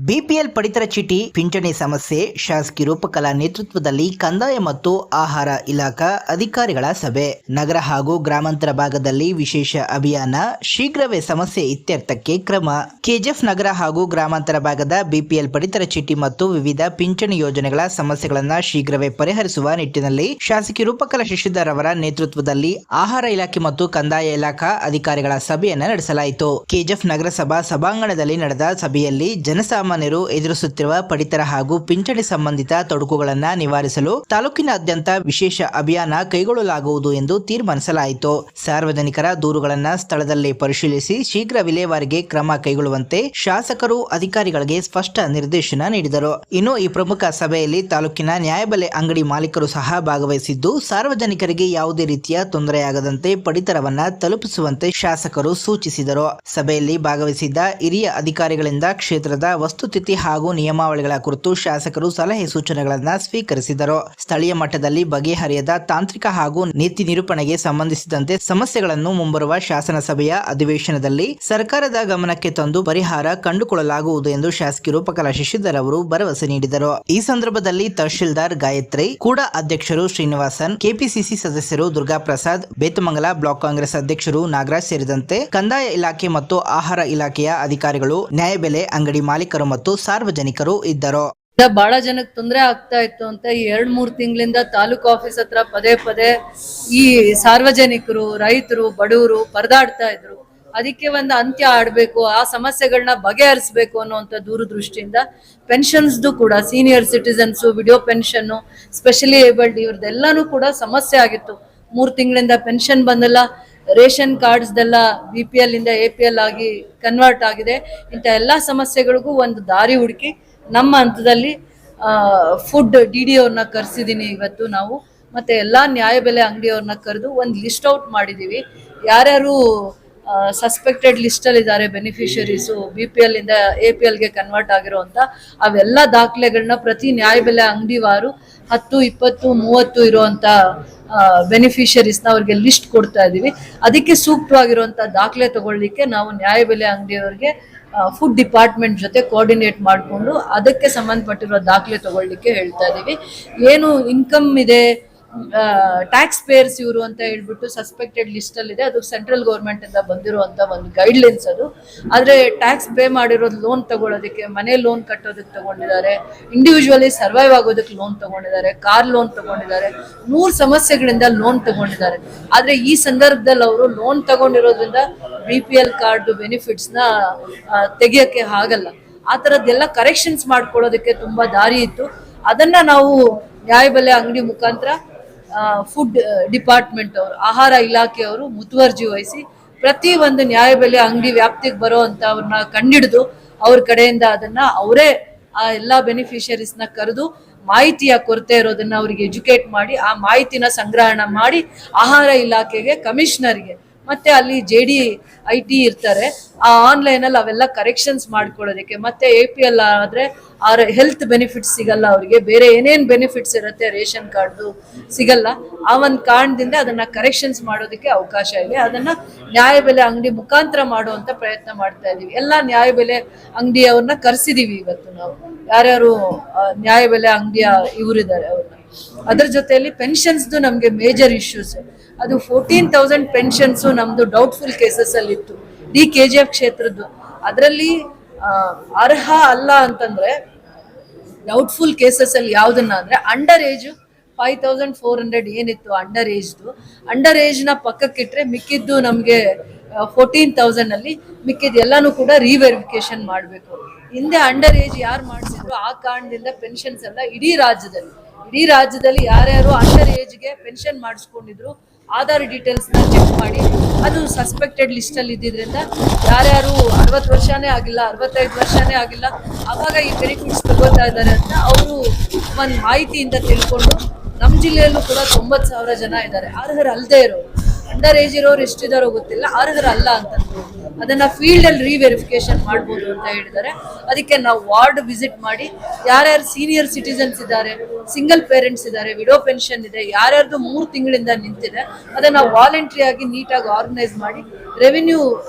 BPL ಪಡಿತರ ಚೀಟಿ ಪಿಂಚಣಿ ಸಮಸ್ಯೆ ಶಾಸಕಿ ರೂಪಕಲಾ ನೇತೃತ್ವದಲ್ಲಿ ಕಂದಾಯ ಮತ್ತು ಆಹಾರ ಇಲಾಖಾ ಅಧಿಕಾರಿಗಳ ಸಭೆ. ನಗರ ಹಾಗೂ ಗ್ರಾಮಾಂತರ ಭಾಗದಲ್ಲಿ ವಿಶೇಷ ಅಭಿಯಾನ, ಶೀಘ್ರವೇ ಸಮಸ್ಯೆ ಇತ್ಯರ್ಥಕ್ಕೆ ಕ್ರಮ. ಕೆಜಿಎಫ್ ನಗರ ಹಾಗೂ ಗ್ರಾಮಾಂತರ ಭಾಗದ ಬಿಪಿಎಲ್ ಪಡಿತರ ಚೀಟಿ ಮತ್ತು ವಿವಿಧ ಪಿಂಚಣಿ ಯೋಜನೆಗಳ ಸಮಸ್ಯೆಗಳನ್ನು ಶೀಘ್ರವೇ ಪರಿಹರಿಸುವ ನಿಟ್ಟಿನಲ್ಲಿ ಶಾಸಕಿ ರೂಪಕಲಾ ಶಶಿಧರ್ ಅವರ ನೇತೃತ್ವದಲ್ಲಿ ಆಹಾರ ಇಲಾಖೆ ಮತ್ತು ಕಂದಾಯ ಇಲಾಖಾ ಅಧಿಕಾರಿಗಳ ಸಭೆಯನ್ನು ನಡೆಸಲಾಯಿತು. ಕೆಜಿಎಫ್ ನಗರಸಭಾ ಸಭಾಂಗಣದಲ್ಲಿ ನಡೆದ ಸಭೆಯಲ್ಲಿ ಜನಸಾಮಾನ್ಯರು ಎದುರಿಸುತ್ತಿರುವ ಪಡಿತರ ಹಾಗೂ ಪಿಂಚಣಿ ಸಂಬಂಧಿತ ತೊಡಕುಗಳನ್ನು ನಿವಾರಿಸಲು ತಾಲೂಕಿನಾದ್ಯಂತ ವಿಶೇಷ ಅಭಿಯಾನ ಕೈಗೊಳ್ಳಲಾಗುವುದು ಎಂದು ತೀರ್ಮಾನಿಸಲಾಯಿತು. ಸಾರ್ವಜನಿಕರ ದೂರುಗಳನ್ನು ಸ್ಥಳದಲ್ಲೇ ಪರಿಶೀಲಿಸಿ ಶೀಘ್ರ ವಿಲೇವಾರಿಗೆ ಕ್ರಮ ಕೈಗೊಳ್ಳುವಂತೆ ಶಾಸಕರು ಅಧಿಕಾರಿಗಳಿಗೆ ಸ್ಪಷ್ಟ ನಿರ್ದೇಶನ ನೀಡಿದರು. ಇನ್ನು ಈ ಪ್ರಮುಖ ಸಭೆಯಲ್ಲಿ ತಾಲೂಕಿನ ನ್ಯಾಯಬೆಲೆ ಅಂಗಡಿ ಮಾಲೀಕರು ಸಹ ಭಾಗವಹಿಸಿದ್ದು, ಸಾರ್ವಜನಿಕರಿಗೆ ಯಾವುದೇ ರೀತಿಯ ತೊಂದರೆಯಾಗದಂತೆ ಪಡಿತರವನ್ನ ತಲುಪಿಸುವಂತೆ ಶಾಸಕರು ಸೂಚಿಸಿದರು. ಸಭೆಯಲ್ಲಿ ಭಾಗವಹಿಸಿದ್ದ ಹಿರಿಯ ಅಧಿಕಾರಿಗಳಿಂದ ಕ್ಷೇತ್ರದ ವಸ್ತುಸ್ಥಿತಿ ಹಾಗೂ ನಿಯಮಾವಳಿಗಳ ಕುರಿತು ಶಾಸಕರು ಸಲಹೆ ಸೂಚನೆಗಳನ್ನು ಸ್ವೀಕರಿಸಿದರು. ಸ್ಥಳೀಯ ಮಟ್ಟದಲ್ಲಿ ಬಗೆಹರಿಯದ ತಾಂತ್ರಿಕ ಹಾಗೂ ನೀತಿ ನಿರೂಪಣೆಗೆ ಸಂಬಂಧಿಸಿದಂತೆ ಸಮಸ್ಯೆಗಳನ್ನು ಮುಂಬರುವ ಶಾಸನಸಭೆಯ ಅಧಿವೇಶನದಲ್ಲಿ ಸರ್ಕಾರದ ಗಮನಕ್ಕೆ ತಂದು ಪರಿಹಾರ ಕಂಡುಕೊಳ್ಳಲಾಗುವುದು ಎಂದು ಶಾಸಕಿ ರೂಪಕಲಾ ಶಶಿಧರ್ ಅವರು ಭರವಸೆ ನೀಡಿದರು. ಈ ಸಂದರ್ಭದಲ್ಲಿ ತಹಶೀಲ್ದಾರ್ ಗಾಯತ್ರಿ, ಕೂಡ ಅಧ್ಯಕ್ಷರು ಶ್ರೀನಿವಾಸನ್, ಕೆಪಿಸಿಸಿ ಸದಸ್ಯರು ದುರ್ಗಾಪ್ರಸಾದ್, ಬೇತಮಂಗಲ ಬ್ಲಾಕ್ ಕಾಂಗ್ರೆಸ್ ಅಧ್ಯಕ್ಷರು ನಾಗರಾಜ್ ಸೇರಿದಂತೆ ಕಂದಾಯ ಇಲಾಖೆ ಮತ್ತು ಆಹಾರ ಇಲಾಖೆಯ ಅಧಿಕಾರಿಗಳು, ನ್ಯಾಯಬೆಲೆ ಅಂಗಡಿ ಮಾಲೀಕರು ಮತ್ತು ಸಾರ್ವಜನಿಕರು ಇದ್ದರು. ಬಹಳ ಜನಕ್ಕೆ ತೊಂದರೆ ಆಗ್ತಾ ಇತ್ತು ಅಂತ ಈ 2-3 ತಿಂಗಳಿಂದ ತಾಲೂಕು ಆಫೀಸ್ ಹತ್ರ ಪದೇ ಪದೇ ಈ ಸಾರ್ವಜನಿಕರು, ರೈತರು, ಬಡವರು ಪರದಾಡ್ತಾ ಇದ್ರು. ಅದಕ್ಕೆ ಒಂದು ಅಂತ್ಯ ಆಡಬೇಕು, ಆ ಸಮಸ್ಯೆಗಳನ್ನ ಬಗೆಹರಿಸಬೇಕು ಅನ್ನುವಂಥ ದೂರದೃಷ್ಟಿಯಿಂದ ಪೆನ್ಷನ್ಸ್ದು ಕೂಡ senior citizens, widow pension, specially abled ಇವ್ರದ್ದೆಲ್ಲಾನು ಕೂಡ ಸಮಸ್ಯೆ ಆಗಿತ್ತು. 3 ತಿಂಗಳಿಂದ ಪೆನ್ಷನ್ ಬಂದಲ್ಲ, ರೇಷನ್ ಕಾರ್ಡ್ಸ್ದೆಲ್ಲ BPL ಇಂದ APL ಆಗಿ ಕನ್ವರ್ಟ್ ಆಗಿದೆ. ಇಂಥ ಎಲ್ಲ ಸಮಸ್ಯೆಗಳಿಗೂ ಒಂದು ದಾರಿ ಹುಡುಕಿ ನಮ್ಮ ಹಂತದಲ್ಲಿ ಫುಡ್ DD ಅವ್ರನ್ನ ಕರೆಸಿದ್ದೀನಿ ಇವತ್ತು ನಾವು. ಮತ್ತೆ ಎಲ್ಲ ನ್ಯಾಯಬೆಲೆ ಅಂಗಡಿಯವ್ರನ್ನ ಕರೆದು ಒಂದು ಲಿಸ್ಟ್ ಔಟ್ ಮಾಡಿದ್ದೀವಿ. ಯಾರ್ಯಾರು ಸಸ್ಪೆಕ್ಟೆಡ್ ಲಿಸ್ಟಲ್ಲಿ ಇದ್ದಾರೆ ಬೆನಿಫಿಷರೀಸು, BPL ಇಂದ APLಗೆ ಕನ್ವರ್ಟ್ ಆಗಿರೋಂಥ ಅವೆಲ್ಲ ದಾಖಲೆಗಳನ್ನ ಪ್ರತಿ ನ್ಯಾಯಬೆಲೆ ಅಂಗಡಿವಾರು 10, 20, 30 ಇರುವಂಥ ಬೆನಿಫಿಷರೀಸ್ನ ಅವ್ರಿಗೆ ಲಿಸ್ಟ್ ಕೊಡ್ತಾ ಇದ್ದೀವಿ. ಅದಕ್ಕೆ ಸೂಕ್ತವಾಗಿರುವಂಥ ದಾಖಲೆ ತಗೊಳ್ಳಿಕ್ಕೆ ನಾವು ನ್ಯಾಯಬೆಲೆ ಅಂಗಡಿಯವರಿಗೆ ಫುಡ್ ಡಿಪಾರ್ಟ್ಮೆಂಟ್ ಜೊತೆ ಕೋಆರ್ಡಿನೇಟ್ ಮಾಡಿಕೊಂಡು ಅದಕ್ಕೆ ಸಂಬಂಧಪಟ್ಟಿರೋ ದಾಖಲೆ ತಗೊಳ್ಳಿಕ್ಕೆ ಹೇಳ್ತಾ ಇದ್ದೀವಿ. ಏನು ಇನ್ಕಮ್ ಇದೆ, ಟ್ಯಾಕ್ಸ್ ಪೇಯರ್ಸ್ ಇವರು ಅಂತ ಹೇಳ್ಬಿಟ್ಟು ಸಸ್ಪೆಕ್ಟೆಡ್ ಲಿಸ್ಟಲ್ಲಿ ಇದೆ, ಅದು ಸೆಂಟ್ರಲ್ ಗೌರ್ಮೆಂಟ್ ಇಂದ ಬಂದಿರುವಂಥ ಒಂದು ಗೈಡ್ಲೈನ್ಸ್ ಅದು. ಆದರೆ ಟ್ಯಾಕ್ಸ್ ಪೇ ಮಾಡಿರೋದು ಲೋನ್ ತಗೊಳ್ಳೋದಕ್ಕೆ, ಮನೆ ಲೋನ್ ಕಟ್ಟೋದಕ್ಕೆ ತಗೊಂಡಿದ್ದಾರೆ, ಇಂಡಿವಿಜುವಲಿ ಸರ್ವೈವ್ ಆಗೋದಕ್ಕೆ ಲೋನ್ ತಗೊಂಡಿದ್ದಾರೆ, ಕಾರ್ ಲೋನ್ ತಗೊಂಡಿದ್ದಾರೆ, 100 ಸಮಸ್ಯೆಗಳಿಂದ ಲೋನ್ ತಗೊಂಡಿದ್ದಾರೆ. ಆದರೆ ಈ ಸಂದರ್ಭದಲ್ಲಿ ಅವರು ಲೋನ್ ತಗೊಂಡಿರೋದ್ರಿಂದ BPL ಕಾರ್ಡ್ ಬೆನಿಫಿಟ್ಸ್ನ ತೆಗಿಯೋಕ್ಕೆ ಆಗಲ್ಲ. ಆ ಥರದ್ದೆಲ್ಲ ಕರೆಕ್ಷನ್ಸ್ ಮಾಡ್ಕೊಳ್ಳೋದಕ್ಕೆ ತುಂಬ ದಾರಿ ಇತ್ತು. ಅದನ್ನ ನಾವು ನ್ಯಾಯಬೆಲೆ ಅಂಗಡಿ ಮುಖಾಂತರ ಫುಡ್ ಡಿಪಾರ್ಟ್ಮೆಂಟ್ ಅವರು, ಆಹಾರ ಇಲಾಖೆಯವರು ಮುತುವರ್ಜಿ ವಹಿಸಿ ಪ್ರತಿ ಒಂದು ನ್ಯಾಯಬೆಲೆ ಅಂಗಡಿ ವ್ಯಾಪ್ತಿಗೆ ಬರೋ ಅಂಥವ್ರನ್ನ ಕಂಡಿಡಿದು ಅವ್ರ ಕಡೆಯಿಂದ ಅದನ್ನ ಅವರೇ ಆ ಎಲ್ಲ ಬೆನಿಫಿಷರೀಸ್ನ ಕರೆದು ಮಾಹಿತಿಯ ಕೊರತೆ ಇರೋದನ್ನ ಅವ್ರಿಗೆ ಎಜುಕೇಟ್ ಮಾಡಿ ಆ ಮಾಹಿತಿನ ಸಂಗ್ರಹಣ ಮಾಡಿ ಆಹಾರ ಇಲಾಖೆಗೆ, ಕಮಿಷನರ್ಗೆ ಮತ್ತೆ ಅಲ್ಲಿ JD/IT ಇರ್ತಾರೆ, ಆ ಆನ್ಲೈನಲ್ಲಿ ಅವೆಲ್ಲ ಕರೆಕ್ಷನ್ಸ್ ಮಾಡ್ಕೊಳ್ಳೋದಕ್ಕೆ. ಮತ್ತೆ APL ಆದರೆ ಹೆಲ್ತ್ ಬೆನಿಫಿಟ್ಸ್ ಸಿಗಲ್ಲ ಅವರಿಗೆ, ಬೇರೆ ಏನೇನು ಬೆನಿಫಿಟ್ಸ್ ಇರುತ್ತೆ ರೇಷನ್ ಕಾರ್ಡ್ದು ಸಿಗಲ್ಲ. ಆ ಒಂದು ಕಾರಣದಿಂದ ಅದನ್ನ ಕರೆಕ್ಷನ್ಸ್ ಮಾಡೋದಕ್ಕೆ ಅವಕಾಶ ಇದೆ. ಅದನ್ನ ನ್ಯಾಯಬೆಲೆ ಅಂಗಡಿ ಮುಖಾಂತರ ಮಾಡುವಂತ ಪ್ರಯತ್ನ ಮಾಡ್ತಾ ಇದೀವಿ. ಎಲ್ಲ ನ್ಯಾಯಬೆಲೆ ಅಂಗಡಿಯವ್ರನ್ನ ಕರೆಸಿದೀವಿ ಇವತ್ತು ನಾವು, ಯಾರ್ಯಾರು ನ್ಯಾಯಬೆಲೆ ಅಂಗಡಿಯ ಇವರಿದ್ದಾರೆ ಅವ್ರನ್ನ. ಅದ್ರ ಜೊತೆಯಲ್ಲಿ ಪೆನ್ಷನ್ಸ್ದು ನಮಗೆ ಮೇಜರ್ ಇಶ್ಯೂಸ್, ಅದು 14,000 ಪೆನ್ಷನ್ಸು ನಮ್ದು ಡೌಟ್ಫುಲ್ ಕೇಸಸ್ ಅಲ್ಲಿ ಇತ್ತು KGF ಕ್ಷೇತ್ರದ್ದು. ಅದರಲ್ಲಿ ಅರ್ಹ ಅಲ್ಲ ಅಂತಂದ್ರೆ ಡೌಟ್ಫುಲ್ ಕೇಸಸ್ ಅಲ್ಲಿ ಯಾವ್ದನ್ನ ಅಂದ್ರೆ ಅಂಡರ್ ಏಜ್ 5,400 ಏನಿತ್ತು ಅಂಡರ್ ಏಜ್ನ ಪಕ್ಕಕ್ಕಿಟ್ರೆ ಮಿಕ್ಕಿದ್ದು ನಮಗೆ 14,000 ಅಲ್ಲಿ ಮಿಕ್ಕಿದ್ದು ಎಲ್ಲಾನು ಕೂಡ ರಿವೆರಿಫಿಕೇಶನ್ ಮಾಡಬೇಕು. ಹಿಂದೆ ಅಂಡರ್ ಏಜ್ ಯಾರು ಮಾಡಿಸಿದ್ರು ಆ ಕಾರಣದಿಂದ ಪೆನ್ಷನ್ಸ್ ಎಲ್ಲ ಇಡೀ ರಾಜ್ಯದಲ್ಲಿ ಯಾರ್ಯಾರು ಅಂಡರ್ ಏಜ್ಗೆ ಪೆನ್ಷನ್ ಮಾಡಿಸ್ಕೊಂಡಿದ್ರು ಆಧಾರ್ ಡೀಟೇಲ್ಸ್ನ ಚೆಕ್ ಮಾಡಿ ಅದು ಸಸ್ಪೆಕ್ಟೆಡ್ ಲಿಸ್ಟಲ್ಲಿ ಇದ್ದಿದ್ದರಿಂದ ಯಾರ್ಯಾರು 60 ವರ್ಷನೇ ಆಗಿಲ್ಲ, 65 ವರ್ಷನೇ ಆಗಿಲ್ಲ, ಆವಾಗ ಈ ಬೆನಿಫಿಟ್ಸ್ ತಗೋತಾ ಇದ್ದಾರೆ ಅಂತ ಅವರು ಒಂದು ಮಾಹಿತಿಯಿಂದ ತಿಳ್ಕೊಂಡು ನಮ್ಮ ಜಿಲ್ಲೆಯಲ್ಲೂ ಕೂಡ 90,000 ಜನ ಇದ್ದಾರೆ ಅರ್ಹರಲ್ಲದೆ ಇರೋರು. ಅಂಡರ್ ಏಜ್ ಇರೋರು ಎಷ್ಟಿದಾರೋ ಗೊತ್ತಿಲ್ಲ, ಅರ್ಹರಲ್ಲ ಅಂತಂದ್ರು. ಅದನ್ನ ಫೀಲ್ಡ್ ಅಲ್ಲಿ ರಿವೆರಿಫಿಕೇಶನ್ ಮಾಡ್ಬೋದು ಅಂತ ಹೇಳಿದ್ದಾರೆ. ಅದಕ್ಕೆ ನಾವು ವಾರ್ಡ್ ವಿಸಿಟ್ ಮಾಡಿ ಯಾರ್ಯಾರು ಸೀನಿಯರ್ ಸಿಟಿಸನ್ಸ್ ಇದ್ದಾರೆ, ಸಿಂಗಲ್ ಪೇರೆಂಟ್ಸ್ ಇದ್ದಾರೆ, ವಿಡೋ ಪೆನ್ಷನ್ ಇದೆ, ಯಾರ್ಯಾರ್ದು 3 ತಿಂಗಳಿಂದ ನಿಂತಿದೆ ಅದನ್ನ ವಾಲಂಟ್ರಿ ಆಗಿ ನೀಟಾಗಿ ಆರ್ಗನೈಸ್ ಮಾಡಿ ರೆವಿನ್ಯೂ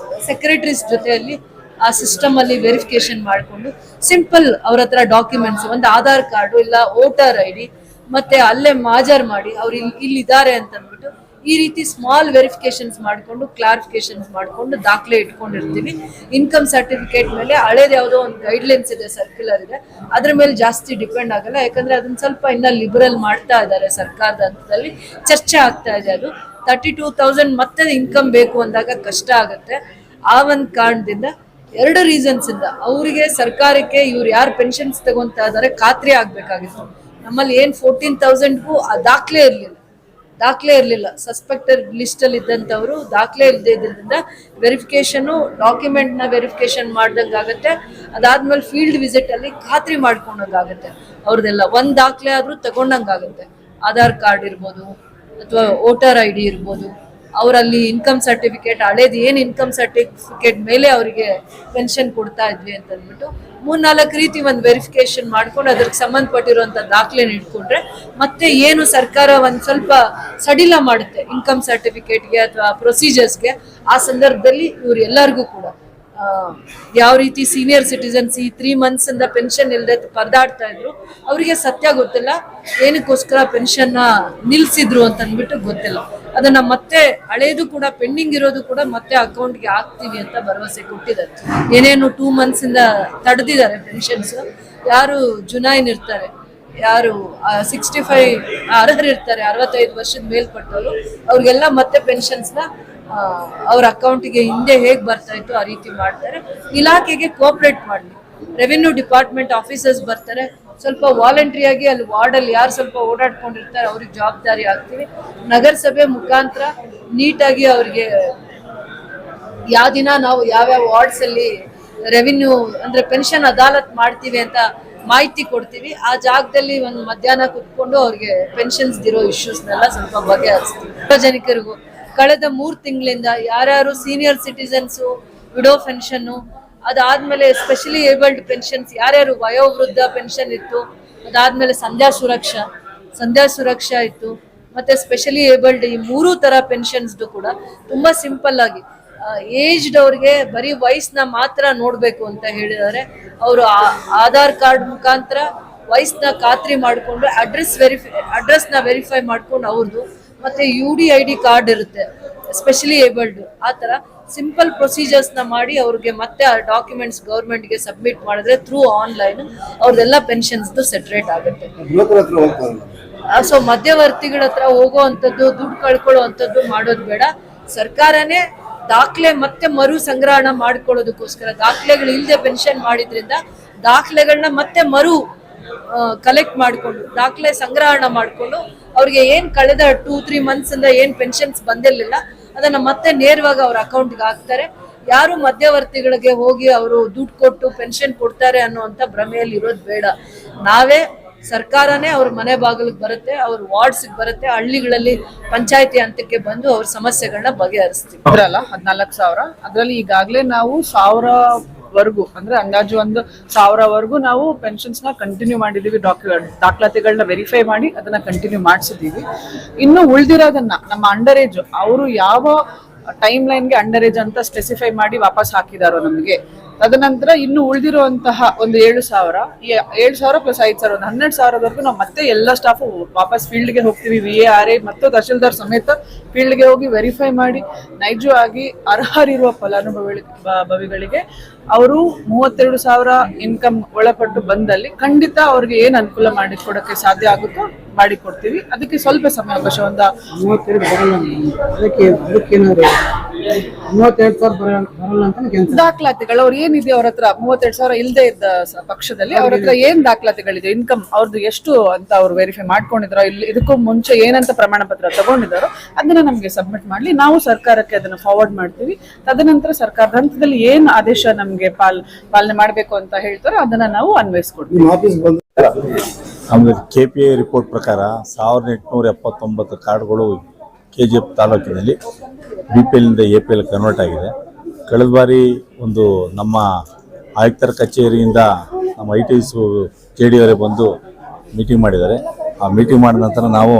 ಸೆಕ್ರೆಟರೀಸ್ ಜೊತೆಯಲ್ಲಿ ಆ ಸಿಸ್ಟಮ್ ಅಲ್ಲಿ ವೆರಿಫಿಕೇಶನ್ ಮಾಡಿಕೊಂಡು ಸಿಂಪಲ್ ಅವ್ರ ಹತ್ರ ಡಾಕ್ಯುಮೆಂಟ್ಸ್, ಒಂದು ಆಧಾರ್ ಕಾರ್ಡು ಇಲ್ಲ ವೋಟರ್ ID, ಮತ್ತೆ ಅಲ್ಲೇ ಮಾಜರ್ ಮಾಡಿ ಅವ್ರು ಇಲ್ಲಿದ್ದಾರೆ ಅಂತ ಅಂದ್ಬಿಟ್ಟು ಈ ರೀತಿ ಸ್ಮಾಲ್ ವೆರಿಫಿಕೇಶನ್ಸ್ ಮಾಡಿಕೊಂಡು ಕ್ಲಾರಿಫಿಕೇಶನ್ಸ್ ಮಾಡಿಕೊಂಡು ದಾಖಲೆ ಇಟ್ಕೊಂಡಿರ್ತೀವಿ. ಇನ್ಕಮ್ ಸರ್ಟಿಫಿಕೇಟ್ ಮೇಲೆ ಹಳೇದು ಯಾವುದೋ ಒಂದು ಗೈಡ್ಲೈನ್ಸ್ ಇದೆ, ಸರ್ಕ್ಯುಲರ್ ಇದೆ, ಅದ್ರ ಮೇಲೆ ಜಾಸ್ತಿ ಡಿಪೆಂಡ್ ಆಗಲ್ಲ. ಯಾಕಂದ್ರೆ ಅದನ್ನ ಸ್ವಲ್ಪ ಇನ್ನ ಲಿಬರಲ್ ಮಾಡ್ತಾ ಇದ್ದಾರೆ ಸರ್ಕಾರದ ಹಂತದಲ್ಲಿ, ಚರ್ಚೆ ಆಗ್ತಾ ಇದೆ. ಅದು 32,000 ಮತ್ತೆ ಇನ್ಕಮ್ ಬೇಕು ಅಂದಾಗ ಕಷ್ಟ ಆಗುತ್ತೆ. ಆ ಒಂದು ಕಾರಣದಿಂದ 2 ರೀಸನ್ಸ್ ಇಂದ ಅವರಿಗೆ ಸರ್ಕಾರಕ್ಕೆ ಇವ್ರು ಯಾರು ಪೆನ್ಷನ್ಸ್ ತಗೊಂತಾ ಇದಾರೆ ಖಾತ್ರಿ ಆಗ್ಬೇಕಾಗಿತ್ತು. ನಮ್ಮಲ್ಲಿ ಏನ್ 14,000ಗೂ ದಾಖಲೆ ಇರಲಿಲ್ಲ. ಸಸ್ಪೆಕ್ಟೆಡ್ ಲಿಸ್ಟ್ ಅಲ್ಲಿ ಇದ್ದಂಥವ್ರು ದಾಖಲೆ ಇಲ್ಲದೆ ಇದ್ರಿಂದ ವೆರಿಫಿಕೇಶನ್ ಡಾಕ್ಯುಮೆಂಟ್ ನ ವೆರಿಫಿಕೇಶನ್ ಮಾಡ್ದಂಗೆ ಆಗುತ್ತೆ. ಅದಾದ್ಮೇಲೆ ಫೀಲ್ಡ್ ವಿಸಿಟ್ ಅಲ್ಲಿ ಖಾತ್ರಿ ಮಾಡ್ಕೊಂಡಂಗಾಗುತ್ತೆ. ಅವ್ರದ್ದೆಲ್ಲ ಒಂದ್ ದಾಖಲೆ ಆದ್ರೂ ತಗೊಂಡಂಗಾಗುತ್ತೆ. ಆಧಾರ್ ಕಾರ್ಡ್ ಇರ್ಬೋದು ಅಥವಾ ವೋಟರ್ ID ಇರ್ಬೋದು, ಅವರಲ್ಲಿ ಇನ್ಕಮ್ ಸರ್ಟಿಫಿಕೇಟ್ ಹಳೇದು ಏನು ಇನ್ಕಮ್ ಸರ್ಟಿಫಿಕೇಟ್ ಮೇಲೆ ಅವರಿಗೆ ಪೆನ್ಷನ್ ಕೊಡ್ತಾ ಇದ್ವಿ ಅಂತ ಅಂದ್ಬಿಟ್ಟು 3-4 ರೀತಿ ಒಂದು ವೆರಿಫಿಕೇಶನ್ ಮಾಡ್ಕೊಂಡು ಅದಕ್ಕೆ ಸಂಬಂಧಪಟ್ಟಿರುವಂತ ದಾಖಲೆ ಇಟ್ಕೊಂಡ್ರೆ ಮತ್ತೆ ಏನು ಸರ್ಕಾರ ಒಂದ್ ಸ್ವಲ್ಪ ಸಡಿಲ ಮಾಡುತ್ತೆ ಇನ್ಕಮ್ ಸರ್ಟಿಫಿಕೇಟ್ಗೆ ಅಥವಾ ಪ್ರೊಸೀಜರ್ಸ್ಗೆ, ಆ ಸಂದರ್ಭದಲ್ಲಿ ಇವ್ರು ಎಲ್ಲರಿಗೂ ಕೂಡ ಯಾವ ರೀತಿ ಸೀನಿಯರ್ ಸಿಟಿಸನ್ಸ್ ಈ 3 months ಇಂದ ಪೆನ್ಷನ್ ಇಲ್ಲದೆ ಪರದಾಡ್ತಾ ಇದ್ರು, ಅವರಿಗೆ ಸತ್ಯ ಗೊತ್ತಿಲ್ಲ ಏನಕ್ಕೋಸ್ಕರ ಪೆನ್ಷನ್ ನಿಲ್ಸಿದ್ರು ಅಂತ ಅಂದ್ಬಿಟ್ಟು ಗೊತ್ತಿಲ್ಲ. ಅದನ್ನ ಮತ್ತೆ ಹಳೇದು ಕೂಡ ಪೆಂಡಿಂಗ್ ಇರೋದು ಕೂಡ ಮತ್ತೆ ಅಕೌಂಟ್ಗೆ ಹಾಕ್ತೀವಿ ಅಂತ ಭರವಸೆ ಕೊಟ್ಟಿದ್ದಾರೆ. ಏನೇನು 2 months ಇಂದ ತಡೆದಿದ್ದಾರೆ ಪೆನ್ಷನ್ಸ್, ಯಾರು ಜುನೈನ್ ಇರ್ತಾರೆ, ಯಾರು 65 ಅರ್ಹರಿರ್ತಾರೆ, 65 ವರ್ಷದ ಮೇಲ್ಪಟ್ಟವರು, ಅವ್ರಿಗೆಲ್ಲ ಮತ್ತೆ ಪೆನ್ಷನ್ಸ್ನ ಅವ್ರ ಅಕೌಂಟಿಗೆ ಹಿಂದೆ ಹೇಗೆ ಬರ್ತಾ ಇತ್ತು ಆ ರೀತಿ ಮಾಡ್ತಾರೆ. ಇಲಾಖೆಗೆ ಕೋಆಪರೇಟ್ ಮಾಡಲಿ, ರೆವಿನ್ಯೂ ಡಿಪಾರ್ಟ್ಮೆಂಟ್ ಆಫೀಸರ್ಸ್ ಬರ್ತಾರೆ, ಸ್ವಲ್ಪ ವಾಲಂಟ್ರಿ ಆಗಿ ಅಲ್ಲಿ ವಾರ್ಡಲ್ಲಿ ಯಾರು ಸ್ವಲ್ಪ ಓಡಾಡ್ಕೊಂಡಿರ್ತಾರೆ ಅವ್ರಿಗೆ ಜವಾಬ್ದಾರಿ ಆಗ್ತೀವಿ. ನಗರಸಭೆ ಮುಖಾಂತರ ನೀಟಾಗಿ ಅವ್ರಿಗೆ ಯಾವ ದಿನ ನಾವು ಯಾವ್ಯಾವ ವಾರ್ಡ್ಸ್ ಅಲ್ಲಿ ರೆವಿನ್ಯೂ ಅಂದ್ರೆ ಪೆನ್ಷನ್ ಅದಾಲತ್ ಮಾಡ್ತೀವಿ ಅಂತ ಮಾಹಿತಿ ಕೊಡ್ತೀವಿ. ಆ ಜಾಗದಲ್ಲಿ ಒಂದು ಮಧ್ಯಾಹ್ನ ಕುತ್ಕೊಂಡು ಅವ್ರಿಗೆ ಪೆನ್ಷನ್ಸ್ ಇರೋ ಇಶ್ಯೂಸ್ನೆಲ್ಲ ಸ್ವಲ್ಪ ಬಗೆಹರಿಸ್ತೀವಿ. ಸಾರ್ವಜನಿಕರಿಗೂ ಕಳೆದ 3 ತಿಂಗಳಿಂದ ಯಾರ್ಯಾರು ಸೀನಿಯರ್ ಸಿಟಿಸನ್ಸು, ವಿಡೋ ಪೆನ್ಷನ್ನು, ಅದಾದ್ಮೇಲೆ ಸ್ಪೆಷಲಿ ಏಬಲ್ಡ್ ಪೆನ್ಷನ್ಸ್ ಯಾರ್ಯಾರು ವಯೋವೃದ್ಧ ಪೆನ್ಷನ್ ಇತ್ತು, ಅದಾದ್ಮೇಲೆ ಸಂಧ್ಯಾ ಸುರಕ್ಷಾ ಇತ್ತು, ಮತ್ತೆ ಸ್ಪೆಷಲಿ ಏಬಲ್ಡ್ ಈ 3 ತರ ಪೆನ್ಷನ್ಸ್ ಕೂಡ ತುಂಬಾ ಸಿಂಪಲ್ ಆಗಿ ಏಜ್ಡ್ ಅವ್ರಿಗೆ ಬರೀ ವಯಸ್ಸನ್ನ ಮಾತ್ರ ನೋಡ್ಬೇಕು ಅಂತ ಹೇಳಿದ್ದಾರೆ. ಅವರು ಆಧಾರ್ ಕಾರ್ಡ್ ಮುಖಾಂತರ ವಯಸ್ಸನ್ನ ಖಾತ್ರಿ ಮಾಡಿಕೊಂಡು ಅಡ್ರೆಸ್ನ ವೆರಿಫೈ ಮಾಡ್ಕೊಂಡು ಅವ್ರದ್ದು ಮತ್ತೆ UDID ಕಾರ್ಡ್ ಇರುತ್ತೆ ಸ್ಪೆಷಲಿ ಏಬಲ್ಡ್, ಆ ತರ ಸಿಂಪಲ್ ಪ್ರೊಸೀಜರ್ಸ್ ನ ಮಾಡಿ ಅವ್ರಿಗೆ ಮತ್ತೆ ಆ ಡಾಕ್ಯುಮೆಂಟ್ಸ್ ಗೌರ್ಮೆಂಟ್ಗೆ ಸಬ್ಮಿಟ್ ಮಾಡಿದ್ರೆ ಥ್ರೂ ಆನ್ಲೈನ್ ಅವ್ರದೆಲ್ಲ ಪೆನ್ಷನ್ಸ್ ಸೆಟ್ರೇಟ್ ಆಗುತ್ತೆ. ಸೊ ಮಧ್ಯವರ್ತಿಗಳ ಹತ್ರ ಹೋಗುವಂಥದ್ದು, ದುಡ್ಡು ಕಳ್ಕೊಳ್ಳೋ ಅಂಥದ್ದು ಮಾಡೋದು ಬೇಡ. ಸರ್ಕಾರನೇ ದಾಖಲೆ ಮತ್ತೆ ಮರು ಸಂಗ್ರಹಣ ಮಾಡ್ಕೊಳ್ಳೋದಕ್ಕೋಸ್ಕರ ದಾಖಲೆಗಳು ಇಲ್ಲದೆ ಪೆನ್ಷನ್ ಮಾಡಿದ್ರಿಂದ ದಾಖಲೆಗಳನ್ನ ಮತ್ತೆ ಮರು ಕಲೆಕ್ಟ್ ಮಾಡಿಕೊಂಡು ದಾಖಲೆ ಸಂಗ್ರಹಣ ಮಾಡಿಕೊಂಡು ಅವ್ರಿಗೆ ಏನ್ ಕಳೆದ 2-3 months ಇಂದ ಏನ್ ಪೆನ್ಷನ್ಸ್ ಬಂದಿರಲಿಲ್ಲ ಅದನ್ನ ಮತ್ತೆ ನೇರವಾಗಿ ಅವ್ರ ಅಕೌಂಟ್ಗೆ ಹಾಕ್ತಾರೆ. ಯಾರು ಮಧ್ಯವರ್ತಿಗಳಿಗೆ ಹೋಗಿ ಅವರು ದುಡ್ಡು ಕೊಟ್ಟು ಪೆನ್ಷನ್ ಕೊಡ್ತಾರೆ ಅನ್ನುವಂತ ಭ್ರಮೆಯಲ್ಲಿ ಇರೋದು ಬೇಡ. ನಾವೇ ಸರ್ಕಾರನೇ ಅವ್ರ ಮನೆ ಬಾಗಿಲಿಗೆ ಬರುತ್ತೆ, ಅವ್ರ ವಾರ್ಡ್ಸ್ಗೆ ಬರುತ್ತೆ, ಹಳ್ಳಿಗಳಲ್ಲಿ ಪಂಚಾಯತಿ ಹಂತಕ್ಕೆ ಬಂದು ಅವ್ರ ಸಮಸ್ಯೆಗಳನ್ನ ಬಗೆಹರಿಸ್ತೀವಿ. 14,000 ಅದರಲ್ಲಿ ಈಗಾಗಲೇ ನಾವು 1,000ವರೆಗೂ ಅಂದ್ರೆ ಅಂದಾಜು 1,000ವರೆಗೂ ನಾವು ಪೆನ್ಷನ್ಸ್ ನ ಕಂಟಿನ್ಯೂ ಮಾಡಿದೀವಿ. ದಾಖಲಾತಿಗಳನ್ನ ವೆರಿಫೈ ಮಾಡಿ ಅದನ್ನ ಕಂಟಿನ್ಯೂ ಮಾಡಿಸಿದೀವಿ. ಇನ್ನು ಉಳಿದಿರೋದನ್ನ ನಮ್ಮ ಅಂಡರ್ ಏಜ್ ಅವರು ಯಾವ ಟೈಮ್ ಲೈನ್ಗೆ ಅಂಡರ್ ಏಜ್ ಅಂತ ಸ್ಪೆಸಿಫೈ ಮಾಡಿ ವಾಪಸ್ ಹಾಕಿದಾರೋ ನಮಗೆ, ತದನಂತರ ಇನ್ನು ಉಳಿದಿರುವಂತಹ ಒಂದು 7,000 ಪ್ಲಸ್ 5,000 ಒಂದು 12,000ವರೆಗೂ ನಾವು ಮತ್ತೆ ಎಲ್ಲ ಸ್ಟಾಫ್ ವಾಪಸ್ ಫೀಲ್ಡ್ಗೆ ಹೋಗ್ತೀವಿ. VARA ಮತ್ತು ತಹಶೀಲ್ದಾರ್ ಸಮೇತ ಫೀಲ್ಡ್ಗೆ ಹೋಗಿ ವೆರಿಫೈ ಮಾಡಿ ನೈಜವಾಗಿ ಅರ್ಹರಿರುವ ಫಲಾನುಭವಿಗಳಿಗೆ ಅವರು 32,000 ಇನ್ಕಮ್ ಒಳಪಟ್ಟು ಬಂದಲ್ಲಿ ಖಂಡಿತ ಅವ್ರಿಗೆ ಏನ್ ಅನುಕೂಲ ಮಾಡಿಕೊಡಕ್ಕೆ ಸಾಧ್ಯ ಆಗುತ್ತೋ ಮಾಡಿಕೊಡ್ತೀವಿ. ಅದಕ್ಕೆ ಸ್ವಲ್ಪ ಸಮಯಾವಕಾಶ ಒಂದು 32,000 ದಾಖಲಾತಿಗಳು ಅವ್ರು ಏನಿದೆ ಅವ್ರ ಹತ್ರ 32,000 ಇಲ್ಲದೆ ಇದ್ದ ಪಕ್ಷದಲ್ಲಿ ಅವ್ರ ಹತ್ರ ಏನ್ ದಾಖಲಾತಿಗಳಿದೆ, ಇನ್ಕಮ್ ಅವ್ರದ್ದು ಎಷ್ಟು ಅಂತ ಅವ್ರು ವೆರಿಫೈ ಮಾಡ್ಕೊಂಡಿದಾರೋ, ಇಲ್ಲಿ ಇದಕ್ಕೂ ಮುಂಚೆ ಏನಂತ ಪ್ರಮಾಣ ಪತ್ರ ತಗೊಂಡಿದಾರೋ ಅದನ್ನ ನಮ್ಗೆ ಸಬ್ಮಿಟ್ ಮಾಡ್ಲಿ, ನಾವು ಸರ್ಕಾರಕ್ಕೆ ಅದನ್ನ ಫಾರ್ವರ್ಡ್ ಮಾಡ್ತೀವಿ. ತದನಂತರ ಸರ್ಕಾರದ ಹಂತದಲ್ಲಿ ಏನ್ ಆದೇಶ ನಮ್ಗೆ ಪಾಲನೆ ಮಾಡ್ಬೇಕು ಅಂತ ಹೇಳ್ತಾರೋ ಅದನ್ನ ನಾವು ಅನ್ವಯಿಸ್ಕೊಡ್ತೀವಿ. ನಮ್ದು KPI ರಿಪೋರ್ಟ್ ಪ್ರಕಾರ 1,879 ಕಾರ್ಡ್ಗಳು KGF ತಾಲೂಕಿನಲ್ಲಿ BPL ಇಂದ APL ಕನ್ವರ್ಟ್ ಆಗಿದೆ. ಕಳೆದ ಬಾರಿ ಒಂದು ನಮ್ಮ ಆಯುಕ್ತರ ಕಚೇರಿಯಿಂದ ನಮ್ಮ ITs KD ಅವರೇ ಬಂದು ಮೀಟಿಂಗ್ ಮಾಡಿದ್ದಾರೆ. ಆ ಮೀಟಿಂಗ್ ಮಾಡಿದ ನಂತರ ನಾವು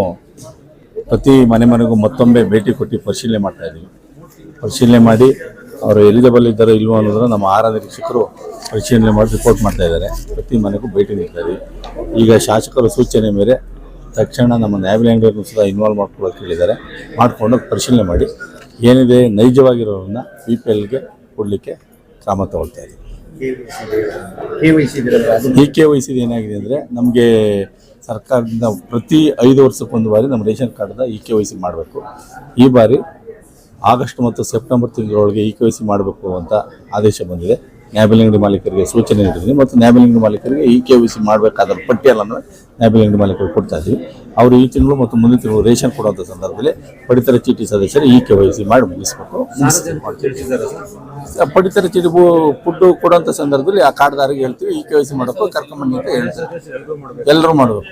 ಪ್ರತಿ ಮನೆಗೂ ಮತ್ತೊಮ್ಮೆ ಭೇಟಿ ಕೊಟ್ಟು ಪರಿಶೀಲನೆ ಮಾಡ್ತಾ ಇದ್ದೀವಿ. ಪರಿಶೀಲನೆ ಮಾಡಿ ಅವರು ಎಲಿಜಿಬಲ್ ಇದ್ದಾರೋ ಇಲ್ವೋ ಅನ್ನೋದನ್ನ ನಮ್ಮ ಆಹಾರ ನಿರೀಕ್ಷಕರು ಪರಿಶೀಲನೆ ಮಾಡಿ ರಿಪೋರ್ಟ್ ಮಾಡ್ತಾ ಇದ್ದಾರೆ. ಪ್ರತಿ ಮನೆಗೂ ಭೇಟಿ ನೀಡ್ತಾ ಇದ್ದೀವಿ. ಈಗ ಶಾಸಕರ ಸೂಚನೆ ಮೇಲೆ ತಕ್ಷಣ ನಮ್ಮ ನ್ಯಾಯಾಲಯಗಳನ್ನು ಸಹ ಇನ್ವಾಲ್ವ್ ಮಾಡ್ಕೊಳ್ಳೋಕೆ ಹೇಳಿದ್ದಾರೆ. ಮಾಡಿಕೊಂಡು ಪರಿಶೀಲನೆ ಮಾಡಿ ಏನಿದೆ ನೈಜವಾಗಿರೋರನ್ನ BPLಗೆ ಕೊಡಲಿಕ್ಕೆ ಕ್ರಮ ತಗೊಳ್ತಾ ಇದ್ದೀವಿ. ಈ KYC ಏನಾಗಿದೆ ಅಂದರೆ ನಮಗೆ ಸರ್ಕಾರದಿಂದ ಪ್ರತಿ 5 ವರ್ಷಕ್ಕೊಂದು ಬಾರಿ ನಮ್ಮ ರೇಷನ್ ಕಾರ್ಡ್ದ KYC ಮಾಡಬೇಕು. ಈ ಬಾರಿ ಆಗಸ್ಟ್ ಮತ್ತು ಸೆಪ್ಟೆಂಬರ್ ತಿಂಗಳೊಳಗೆ KYC ಮಾಡಬೇಕು ಅಂತ ಆದೇಶ ಬಂದಿದೆ. ನ್ಯಾಯಬೆಲೆ ಅಂಗಡಿ ಮಾಲೀಕರಿಗೆ ಸೂಚನೆ ನೀಡಿದ್ದೀನಿ ಮತ್ತು ನ್ಯಾಯಬೆಲೆ ಅಂಗಡಿ ಮಾಲೀಕರಿಗೆ KYC ಮಾಡಬೇಕಾದ ಪಟ್ಟಿಯನ್ನು ನ್ಯಾಯಬೆಲೆ ಅಂಗಡಿ ಮಾಲೀಕರಿಗೆ ಕೊಡ್ತಾ ಇದ್ದೀವಿ. ಅವರು ಈ ತಿಂಗಳು ಮತ್ತು ಮುಂದಿನ ತಿಂಗಳು ರೇಷನ್ ಕೊಡುವಂಥ ಸಂದರ್ಭದಲ್ಲಿ ಪಡಿತರ ಚೀಟಿ ಸದಸ್ಯರು KYC ಮಾಡಿ ಮುಗಿಸ್ಬೇಕು. ಪಡಿತರ ಚೀಟಿ ಫುಡ್ಡು ಕೊಡುವಂಥ ಸಂದರ್ಭದಲ್ಲಿ ಆ ಕಾರ್ಡ್ದಾರಿಗೆ ಹೇಳ್ತೀವಿ KYC ಮಾಡಬೇಕು, ಕರ್ಕೊಂಬನ್ನಿ ಅಂತ ಹೇಳ್ತೀವಿ. ಎಲ್ಲರೂ ಮಾಡಬೇಕು.